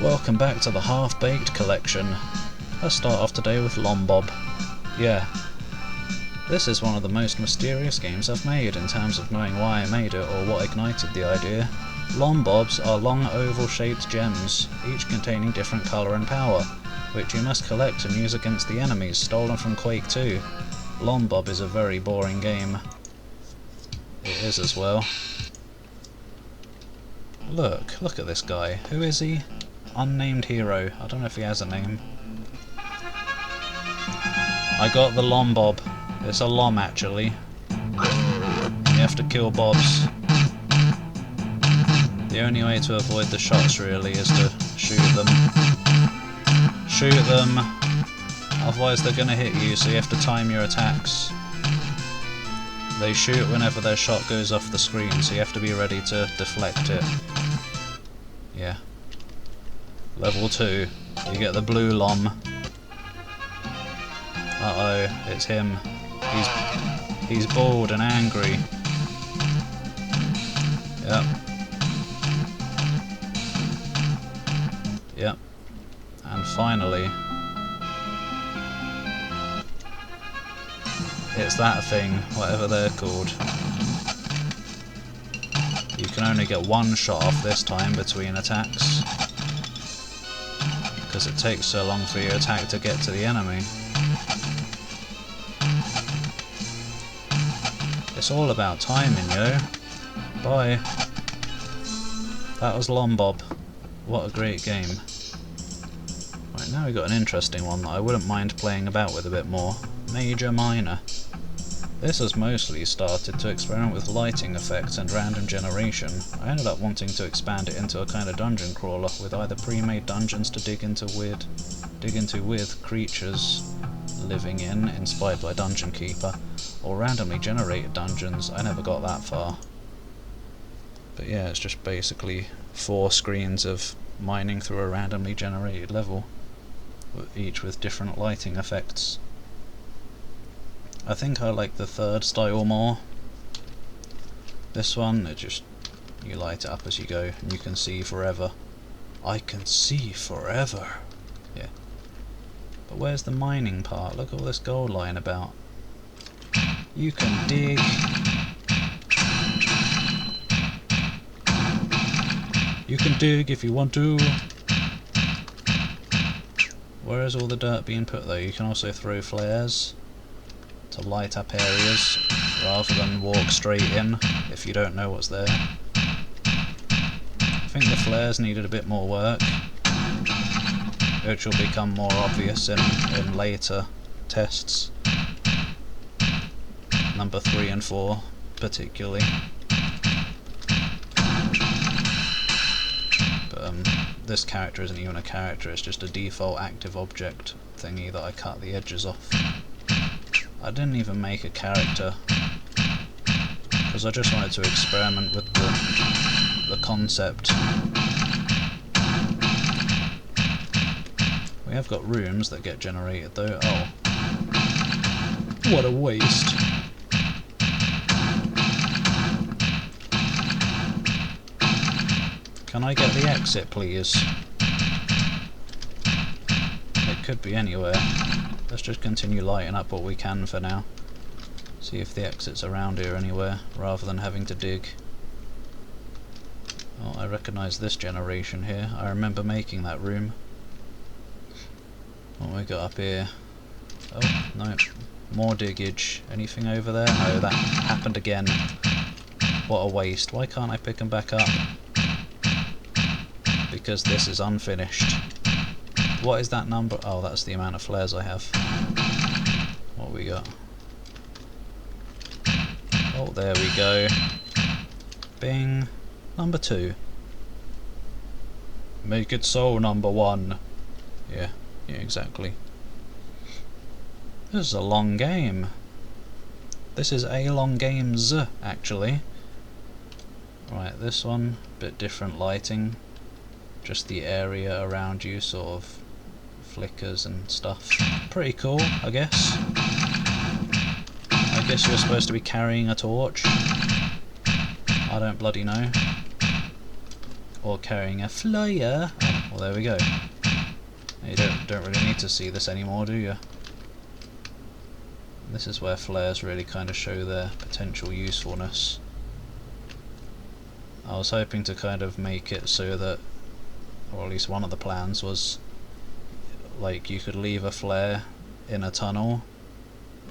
Welcome back to the Half-Baked Collection. Let's start off today with Lombob. Yeah, this is one of the most mysterious games I've made in terms of knowing why I made it or what ignited the idea. Lombobs are long oval-shaped gems, each containing different colour and power, which you must collect and use against the enemies stolen from Quake 2. Lombob is a very boring game. It is as well. Look at this guy. Who is he? Unnamed hero. I don't know if he has a name. I got the Lombob. It's a Lom actually. You have to kill Bobs. The only way to avoid the shots really is to shoot them. Shoot them! Otherwise they're gonna hit you, so you have to time your attacks. They shoot whenever their shot goes off the screen, so you have to be ready to deflect it. Yeah. Level 2. You get the blue Lom. Uh-oh, it's him. He's bored and angry. Yep. Yep. And finally, it's that thing, whatever they're called. You can only get one shot off this time between attacks, because it takes so long for your attack to get to the enemy. It's all about timing, yo. Bye. That was Lombob. What a great game. Right, now we've got an interesting one that I wouldn't mind playing about with a bit more. Major Minor. This has mostly started to experiment with lighting effects and random generation. I ended up wanting to expand it into a kind of dungeon crawler with either pre-made dungeons to dig into with creatures living inspired by Dungeon Keeper, or randomly generated dungeons. I never got that far. But yeah, it's just basically 4 screens of mining through a randomly generated level, each with different lighting effects. I think I like the third style more. This one, you light it up as you go, and you can see forever. I can see forever! Yeah. But where's the mining part? Look at all this gold lying about. You can dig. You can dig if you want to. Where is all the dirt being put though? You can also throw flares to light up areas rather than walk straight in if you don't know what's there. I think the flares needed a bit more work, which will become more obvious in later tests. Number 3 and 4 particularly. But this character isn't even a character, it's just a default active object thingy that I cut the edges off. I didn't even make a character because I just wanted to experiment with the concept. We have got rooms that get generated though. Oh, what a waste. Can I get the exit please? It could be anywhere. Let's just continue lighting up what we can for now. See if the exit's around here anywhere, rather than having to dig. Oh, I recognise this generation here. I remember making that room. What we got up here? Oh, no. More diggage. Anything over there? No, that happened again. What a waste. Why can't I pick them back up? Because this is unfinished. What is that number? Oh, that's the amount of flares I have. What we got? Oh, there we go. Bing. Number 2. Make it so, number 1. Yeah, exactly. This is a long game. This is a long games, actually. Right, this one, bit different lighting. Just the area around you sort of flickers and stuff. Pretty cool, I guess. I guess you're supposed to be carrying a torch. I don't bloody know. or carrying a flyer. Well, there we go. You don't really need to see this anymore, do you? This is where flares really kind of show their potential usefulness. I was hoping to kind of make it so that, or at least one of the plans was, like, you could leave a flare in a tunnel.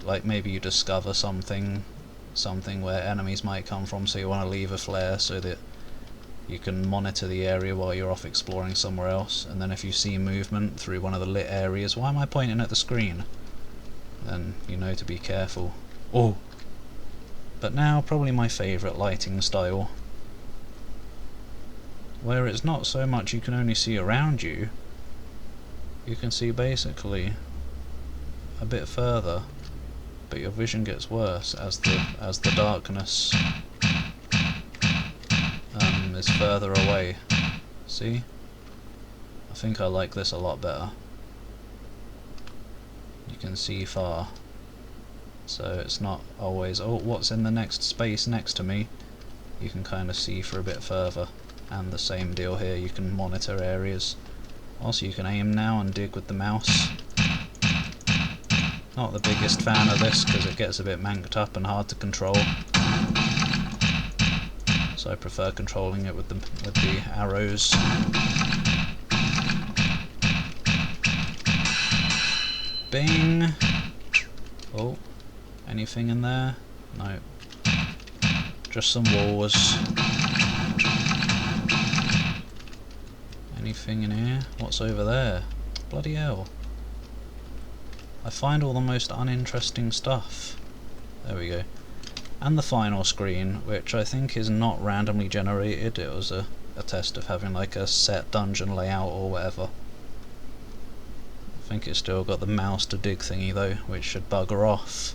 Like maybe you discover something where enemies might come from, so you want to leave a flare so that you can monitor the area while you're off exploring somewhere else, and then if you see movement through one of the lit areas, why am I pointing at the screen? Then you know to be careful. Oh! But now probably my favourite lighting style, where it's not so much you can only see around you, you can see basically a bit further, but your vision gets worse as the darkness is further away. See? I think I like this a lot better. You can see far, so it's not always, oh, what's in the next space next to me? You can kind of see for a bit further, and the same deal here, you can monitor areas. Also you can aim now and dig with the mouse. Not the biggest fan of this because it gets a bit manked up and hard to control. So I prefer controlling it with the arrows. Bing! Oh, anything in there? No. Just some walls. Anything in here? What's over there? Bloody hell. I find all the most uninteresting stuff. There we go. And the final screen, which I think is not randomly generated. It was a test of having like a set dungeon layout or whatever. I think it's still got the mouse to dig thingy though, which should bugger off.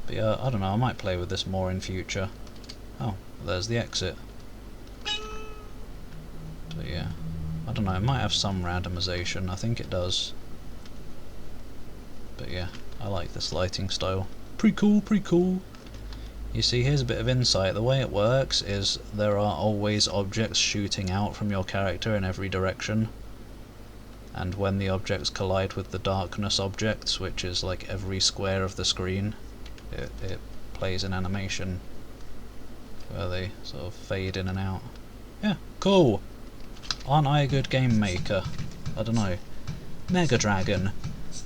But yeah, I don't know, I might play with this more in future. Oh, there's the exit. But yeah, I don't know, it might have some randomization, I think it does. But yeah, I like this lighting style. Pretty cool, pretty cool. You see, here's a bit of insight. The way it works is there are always objects shooting out from your character in every direction. And when the objects collide with the darkness objects, which is like every square of the screen, it plays an animation where they sort of fade in and out. Yeah, cool! Aren't I a good game maker? I don't know. Mega Dragon.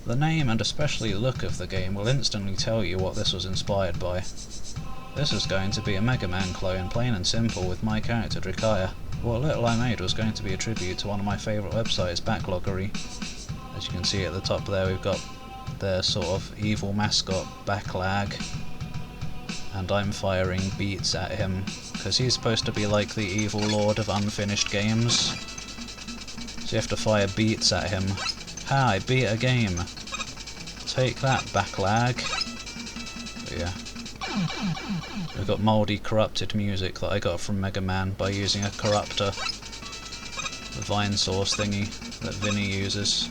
The name and especially the look of the game will instantly tell you what this was inspired by. This is going to be a Mega Man clone, plain and simple, with my character Drakaya. What little I made was going to be a tribute to one of my favourite websites, Backloggery. As you can see at the top there, we've got their sort of evil mascot, Backlag, and I'm firing beats at him, because he's supposed to be like the evil lord of unfinished games. So you have to fire beats at him. Ha, I beat a game! Take that, Backlag! But yeah. We've got mouldy, corrupted music that I got from Mega Man by using a corruptor. The vine source thingy that Vinny uses.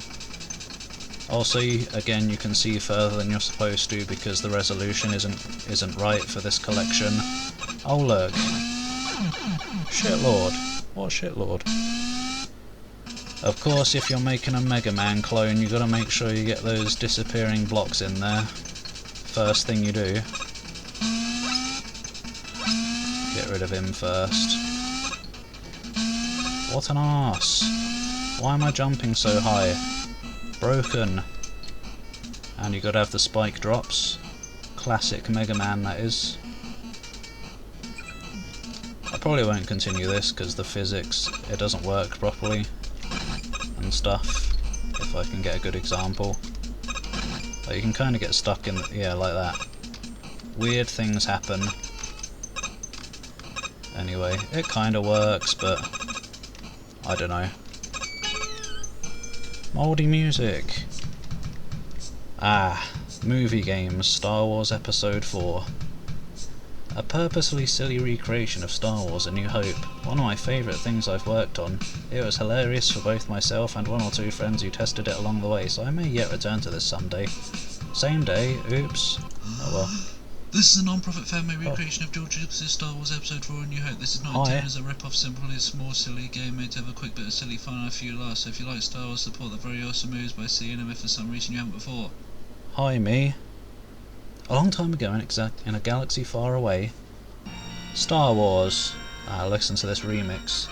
Also, again, you can see further than you're supposed to because the resolution isn't right for this collection. Oh look! Shitlord! What shitlord? Of course, if you're making a Mega Man clone, you've got to make sure you get those disappearing blocks in there. First thing you do. Get rid of him first. What an arse! Why am I jumping so high? Broken. And you gotta have the spike drops. Classic Mega Man, that is. I probably won't continue this because the physics, it doesn't work properly and stuff, if I can get a good example. But you can kind of get stuck in, yeah, like that. Weird things happen. Anyway, it kind of works, but I don't know. Mouldy music. Ah, movie games, Star Wars Episode 4. A purposely silly recreation of Star Wars A New Hope. One of my favourite things I've worked on. It was hilarious for both myself and one or two friends who tested it along the way, so I may yet return to this someday. Same day, oops. Oh well. This is a non-profit fan-made recreation of George Lucas' Star Wars Episode 4 A New Hope. This is not intended as a rip-off, simply a small silly game made to have a quick bit of silly fun and a few laughs. So if you like Star Wars, support the very awesome moves by seeing them if for some reason you haven't before. Hi me. A long time ago in a galaxy far away, Star Wars. Listen to this remix.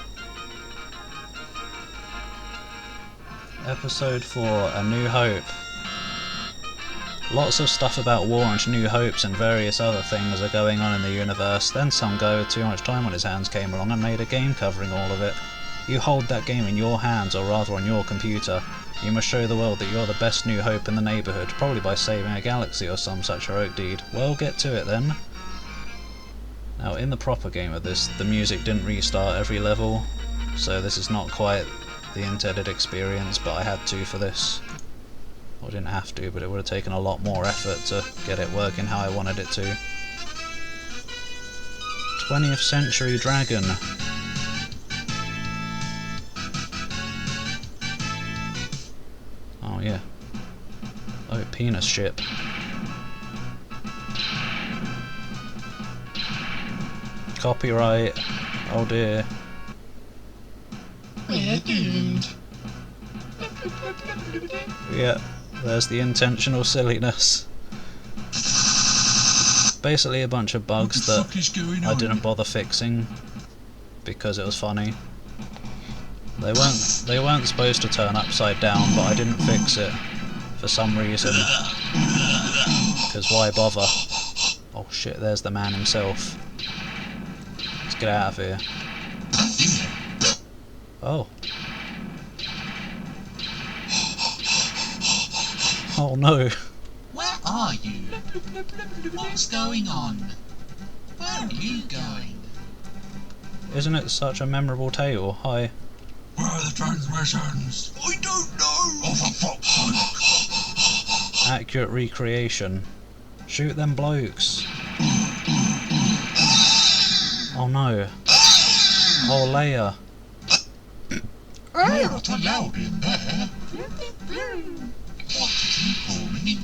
Episode 4 A New Hope. Lots of stuff about war and New Hopes and various other things are going on in the universe. Then some guy with too much time on his hands came along and made a game covering all of it. You hold that game in your hands, or rather on your computer. You must show the world that you're the best New Hope in the neighbourhood, probably by saving a galaxy or some such heroic deed. Well, get to it then. Now, in the proper game of this, the music didn't restart every level, so this is not quite the intended experience, but I had to for this. I didn't have to, but it would have taken a lot more effort to get it working how I wanted it to. 20th Century Dragon. Oh yeah. Oh, penis ship. Copyright. Oh dear. We're doomed. Yeah. There's the intentional silliness. Basically a bunch of bugs that I didn't bother fixing because it was funny. They weren't supposed to turn upside down, but I didn't fix it for some reason. Because why bother? Oh shit, there's the man himself. Let's get out of here. Oh. Oh no. Where are you? What's going on? Where are you going? Isn't it such a memorable tale? Hi. Where are the transmissions? I don't know! Oh, for fuck's sake! Accurate recreation. Shoot them blokes. Oh no. Oh, Leia. You're not allowed in there. What did you call me?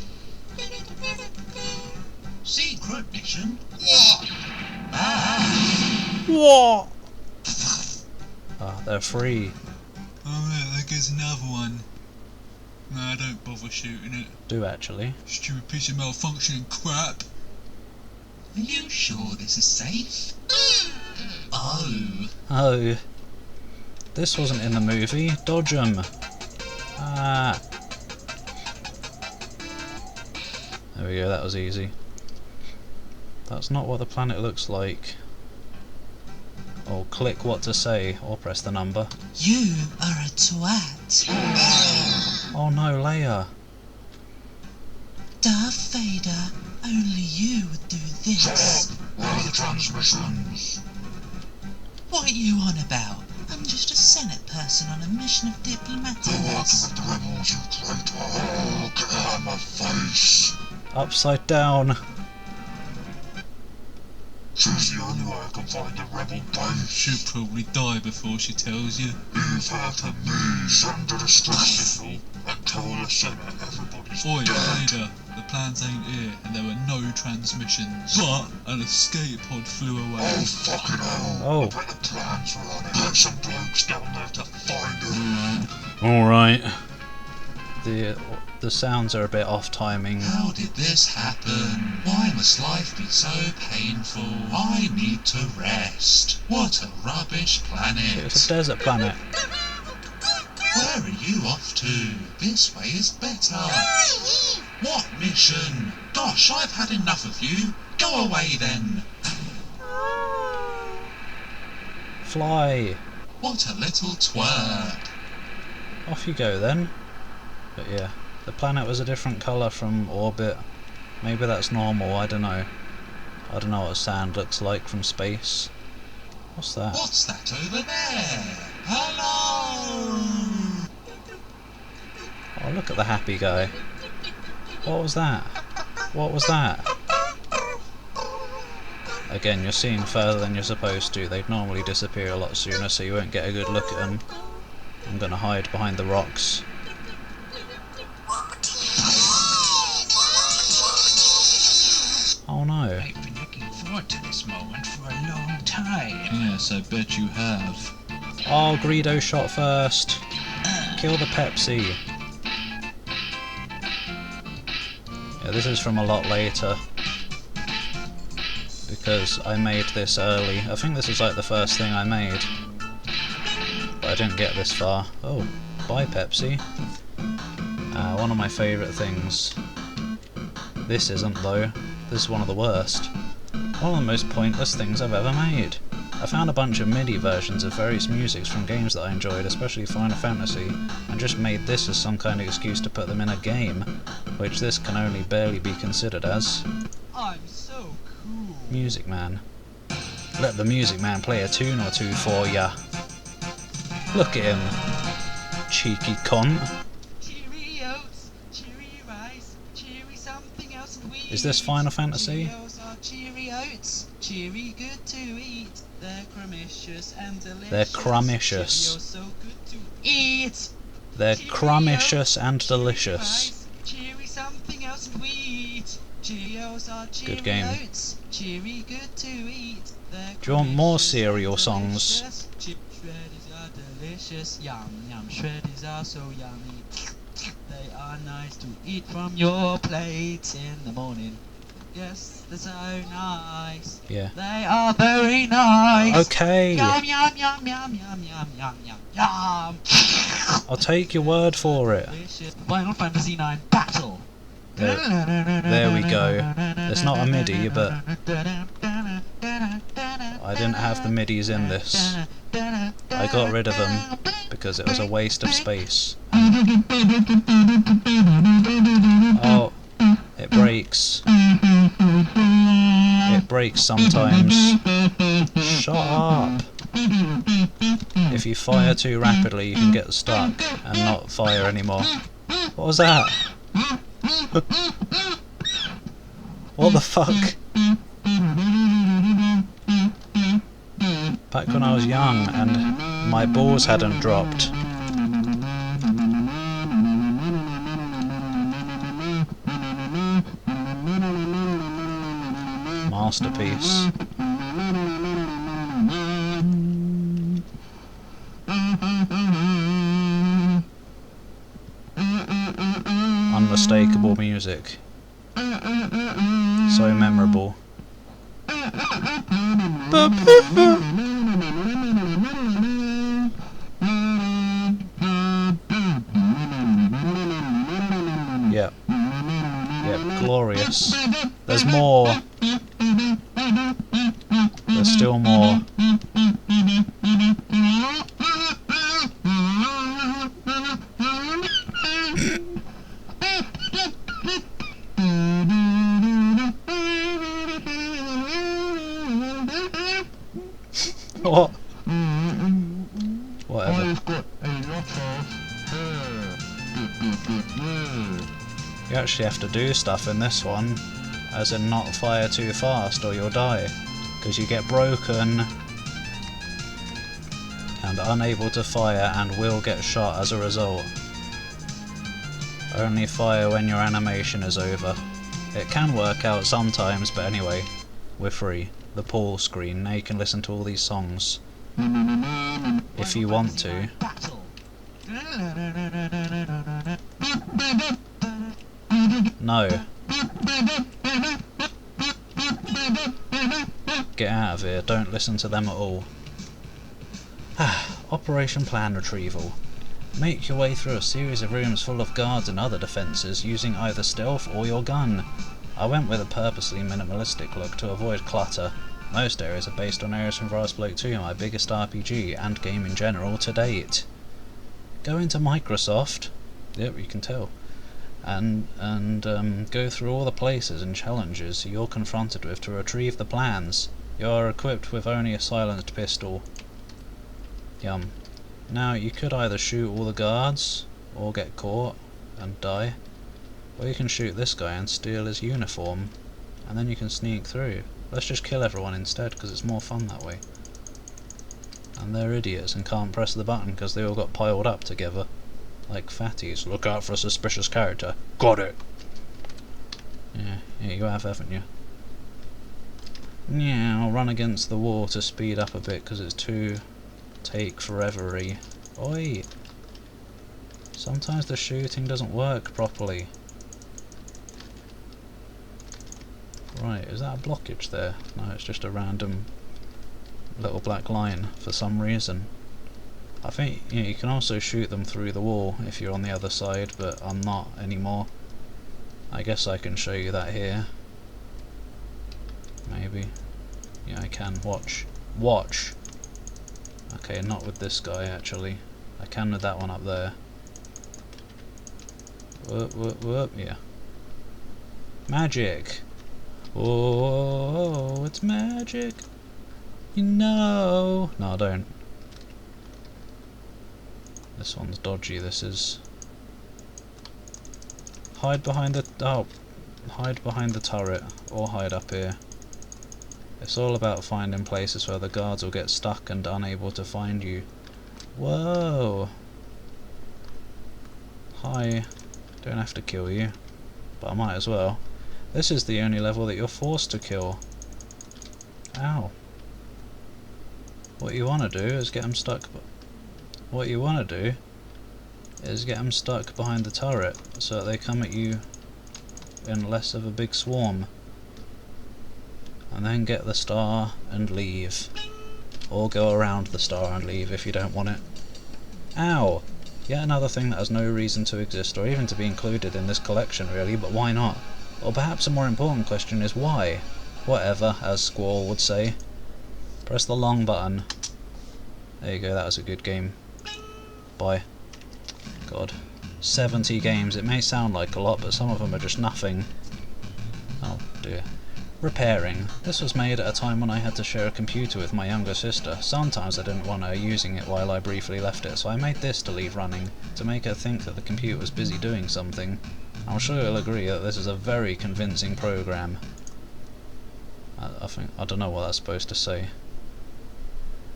Secret mission? What? What? Ah, they're free. Oh, there goes another one. No, don't bother shooting it. Do actually. Stupid piece of malfunctioning crap. Are you sure this is safe? Oh. Oh. This wasn't in the movie. Dodge 'em. Ah. There we go, that was easy. That's not what the planet looks like. Or click what to say, or press the number. You are a twat. Oh no, Leia. Darth Vader, only you would do this. Where are the transmissions? What are you on about? I'm just a Senate person on a mission of diplomatics. You're working with the rebels, you traitor. Oh, get out of my face. Upside down. Choose the only way I can find the rebel base. She'll probably die before she tells you. Leave her to me. Send a distress signal and tell the Senate everybody's dead. Vader, the plans ain't here and there were no transmissions. But an escape pod flew away. Oh fucking hell. Oh. I bet the plans were on it. Get some blokes down there to find it. Alright. The sounds are a bit off timing. How did this happen? Why must life be so painful? I need to rest. What a rubbish planet. It's a desert planet. Where are you off to? This way is better. What mission? Gosh, I've had enough of you. Go away then. Fly. What a little twerp. Off you go then. But yeah, the planet was a different colour from orbit. Maybe that's normal, I don't know. I don't know what sand looks like from space. What's that? What's that over there? Hello! Oh, look at the happy guy. What was that? What was that? Again, you're seeing further than you're supposed to. They'd normally disappear a lot sooner, so you won't get a good look at them. I'm gonna hide behind the rocks. Oh no. this moment for a long time. Yes, I bet you have. Oh, Greedo shot first. Kill the Pepsi. Yeah, this is from a lot later. Because I made this early. I think this is like the first thing I made. But I didn't get this far. Oh, bye Pepsi. One of my favourite things. This isn't though. This is one of the worst. One of the most pointless things I've ever made. I found a bunch of MIDI versions of various musics from games that I enjoyed, especially Final Fantasy, and just made this as some kind of excuse to put them in a game, which this can only barely be considered as. I'm so cool. Music Man. Let the Music Man play a tune or two for ya. Look at him. Cheeky cunt. Cheery oats, cheery rice, cheery something else and wheat. Is this Final Fantasy? Cheerios are cheery oats, cheery good to eat. They're crumbitious and delicious. They're crumbitious. Cheerios so good to eat. They're Cheery crumbitious oats, and cheery delicious. rice, cheery something else and wheat. Cheerios are cheery Good game. oats, cheery good to eat. They're Do you want more crumbitious cereal and songs? delicious. Shreddies are delicious, yum yum. Shreddies are so yummy. They are nice to eat from your plate in the morning. Yes, they're so nice. Yeah. They are very nice. Okay. Yum yum yum yum yum yum yum yum yum. I'll take your word for it. Delicious. Final Fantasy IX Battle. There we go. It's not a MIDI, but I didn't have the MIDIs in this. I got rid of them because it was a waste of space. Oh, it breaks. It breaks sometimes. Shut up. If you fire too rapidly, you can get stuck and not fire anymore. What was that? What the fuck? Back when I was young and my balls hadn't dropped. Masterpiece. Unmistakable music. So memorable. Yep. Yep, glorious. There's more. There's still more. What? Whatever. You actually have to do stuff in this one, as in not fire too fast or you'll die, because you get broken and unable to fire and will get shot as a result. Only fire when your animation is over. It can work out sometimes, but anyway, we're free. The Paul screen, now you can listen to all these songs if you want to. No. Get out of here, don't listen to them at all. Operation Plan Retrieval. Make your way through a series of rooms full of guards and other defences using either stealth or your gun. I went with a purposely minimalistic look to avoid clutter. Most areas are based on areas from Vol.2, my biggest RPG and game in general to date. Go into Microsoft, yep, you can tell, and go through all the places and challenges you're confronted with to retrieve the plans. You're equipped with only a silenced pistol. Yum. Now you could either shoot all the guards or get caught and die, or you can shoot this guy and steal his uniform, and then you can sneak through. Let's just kill everyone instead, because it's more fun that way. And they're idiots and can't press the button because they all got piled up together. Like fatties. Look out for a suspicious character. Got it! Yeah, you have, haven't you? Yeah, I'll run against the wall to speed up a bit because it's too take forever-y. Oi! Sometimes the shooting doesn't work properly. Right, is that a blockage there? No, it's just a random little black line for some reason. I think you can also shoot them through the wall if you're on the other side, but I'm not anymore. I guess I can show you that here. Maybe. Yeah, I can. Watch. Watch! Okay, not with this guy actually. I can with that one up there. Whoop, whoop, whoop, yeah. Magic! Oh, it's magic! You know! No, don't. This one's dodgy, this is. Hide behind the... oh. Hide behind the turret, or hide up here. It's all about finding places where the guards will get stuck and unable to find you. Whoa! Hi. Don't have to kill you, but I might as well. This is the only level that you're forced to kill. Ow. What you want to do is get them stuck... What you want to do is get them stuck behind the turret so that they come at you in less of a big swarm. And then get the star and leave. Or go around the star and leave if you don't want it. Ow! Yet another thing that has no reason to exist or even to be included in this collection really, but why not? Or perhaps a more important question is why? Whatever, as Squall would say. Press the long button. There you go, that was a good game. Bye. God. 70 games, it may sound like a lot, but some of them are just nothing. Oh dear. Repairing. This was made at a time when I had to share a computer with my younger sister. Sometimes I didn't want her using it while I briefly left it, so I made this to leave running, to make her think that the computer was busy doing something. I'm sure you'll agree that this is a very convincing program. I don't know what that's supposed to say.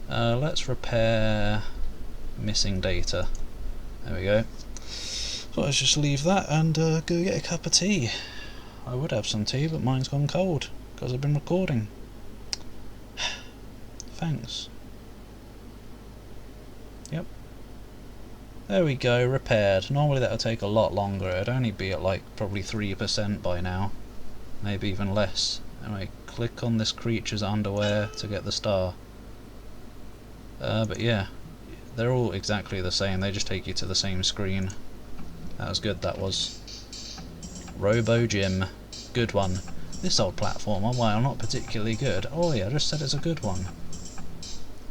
Let's repair missing data. There we go. So let's just leave that and go get a cup of tea. I would have some tea, but mine's gone cold because I've been recording. Thanks. Yep. There we go, repaired. Normally that would take a lot longer. It'd only be at like probably 3% by now. Maybe even less. Anyway, click on this creature's underwear to get the star. But yeah, they're all exactly the same. They just take you to the same screen. That was good, that was. Robo Jim. Good one. This old platformer, while not particularly good, oh yeah, I just said it's a good one.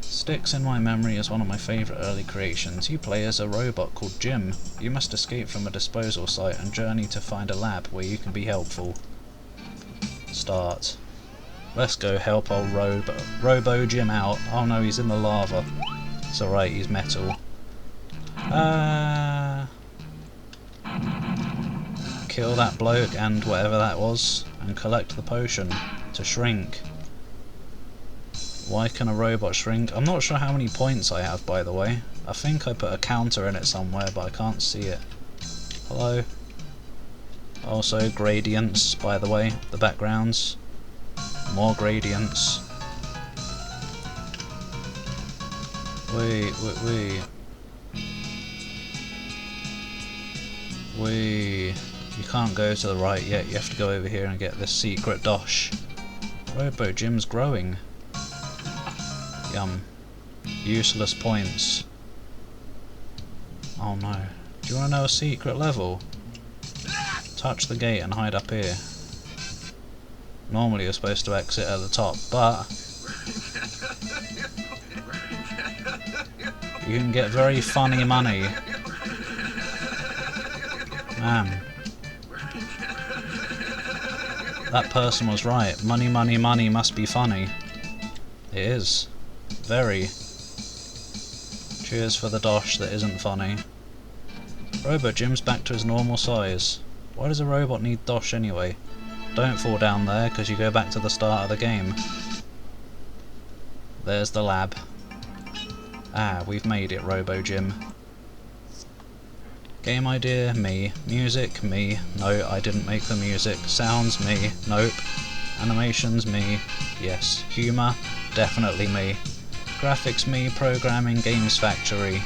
Sticks in my memory as one of my favourite early creations. You play as a robot called Jim. You must escape from a disposal site and journey to find a lab where you can be helpful. Start. Let's go help old Robo Jim out. Oh no, he's in the lava. It's alright, he's metal. Kill that bloke and whatever that was, and collect the potion to shrink. Why can a robot shrink? I'm not sure how many points I have, by the way. I think I put a counter in it somewhere, but I can't see it. Hello? Also, gradients, by the way, the backgrounds. More gradients. Wait. You can't go to the right yet, you have to go over here and get this secret dosh. Robo Jim's growing. Yum. Useless points. Oh no. Do you want to know a secret level? Touch the gate and hide up here. Normally you're supposed to exit at the top, but you can get very funny money. Man. That person was right. Money, money, money must be funny. It is. Very. Cheers for the dosh that isn't funny. Robo Jim's back to his normal size. Why does a robot need dosh anyway? Don't fall down there, because you go back to the start of the game. There's the lab. Ah, we've made it, Robo Jim. Game idea, me. Music, me. No, I didn't make the music. Sounds, me. Nope. Animations, me. Yes. Humour, definitely me. Graphics, me. Programming, Games Factory.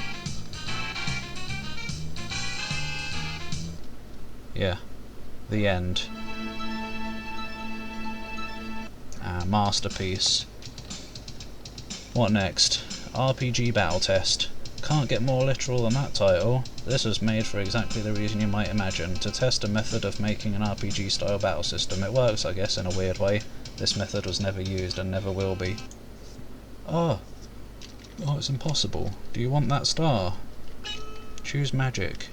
Yeah. The end. Masterpiece. What next? RPG Battle Test. Can't get more literal than that title. This was made for exactly the reason you might imagine, to test a method of making an RPG style battle system. It works, I guess, in a weird way. This method was never used and never will be. Oh, it's impossible. Do you want that star? Choose magic.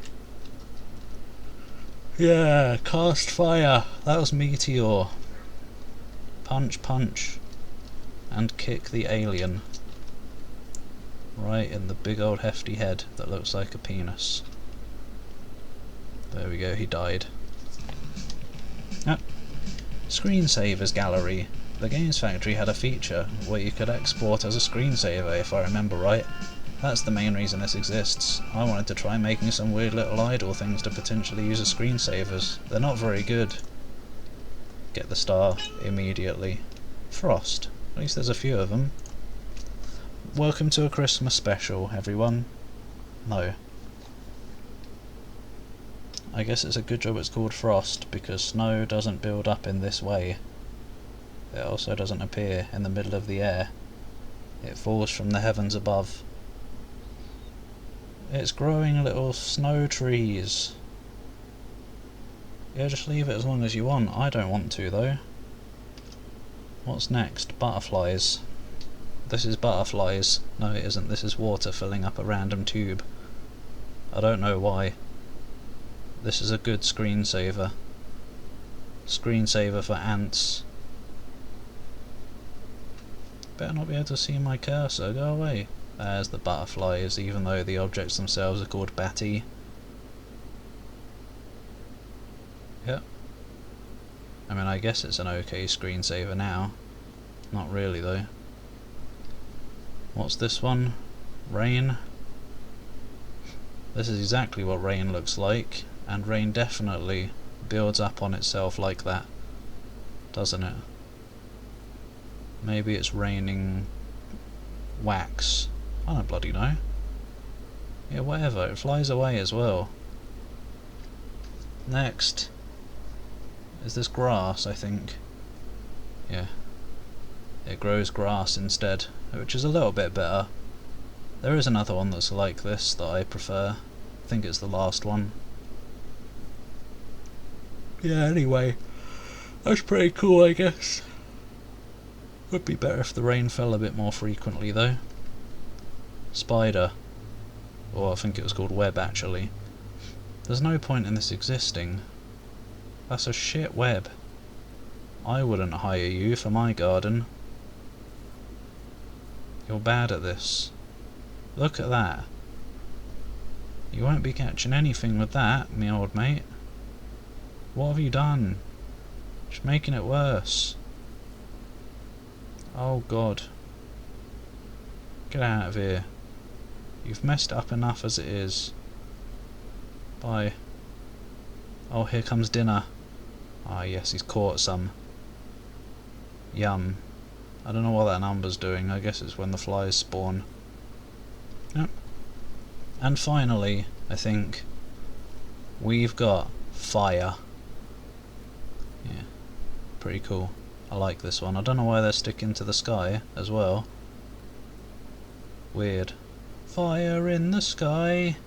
Yeah, cast fire. That was Meteor. Punch, punch. And kick the alien. Right in the big old hefty head that looks like a penis. There we go, he died. Ah. Screensavers gallery. The Games Factory had a feature where you could export as a screensaver, if I remember right. That's the main reason this exists. I wanted to try making some weird little idle things to potentially use as screensavers. They're not very good. Get the star immediately. Frost. At least there's a few of them. Welcome to a Christmas special, everyone. No. I guess it's a good job it's called Frost, because snow doesn't build up in this way. It also doesn't appear in the middle of the air. It falls from the heavens above. It's growing little snow trees. Yeah, just leave it as long as you want. I don't want to, though. What's next? Butterflies. This is butterflies. No, it isn't. This is water filling up a random tube. I don't know why. This is a good screensaver. Screensaver for ants. Better not be able to see my cursor. Go away. There's the butterflies, even though the objects themselves are called batty. Yep. I mean, I guess it's an okay screensaver now. Not really, though. What's this one? Rain. This is exactly what rain looks like, and rain definitely builds up on itself like that, doesn't it? Maybe it's raining wax. I don't bloody know. Yeah, whatever. It flies away as well. Next. Is this grass, I think? Yeah. It grows grass instead, which is a little bit better. There is another one that's like this that I prefer. I think it's the last one. Yeah, anyway. That's pretty cool, I guess. Would be better if the rain fell a bit more frequently, though. Spider. Or I think it was called web, actually. There's no point in this existing. That's a shit web. I wouldn't hire you for my garden. You're bad at this. Look at that. You won't be catching anything with that, me old mate. What have you done? Just making it worse. Oh god. Get out of here. You've messed up enough as it is. Bye. Oh, here comes dinner. Ah yes, he's caught some. Yum. I don't know what that number's doing. I guess it's when the flies spawn. Yep. And finally, I think, we've got fire. Yeah. Pretty cool. I like this one. I don't know why they're sticking to the sky as well. Weird. Fire in the sky.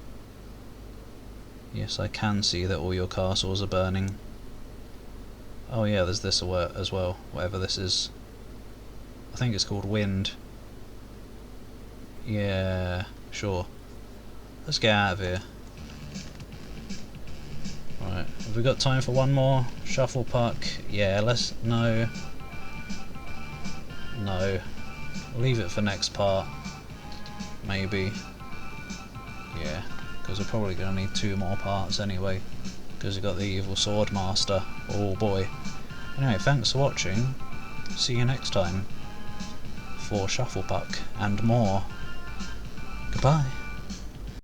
Yes, I can see that all your castles are burning. Oh yeah, there's this as well, whatever this is. I think it's called wind. Yeah, sure. Let's get out of here. Right, have we got time for one more? Shuffle puck. Yeah, let's... No. No. Leave it for next part. Maybe. Yeah, because we're probably going to need 2 more parts anyway. Because we've got the evil sword master. Oh boy. Anyway, thanks for watching. See you next time for Shuffle Puck and more. Goodbye.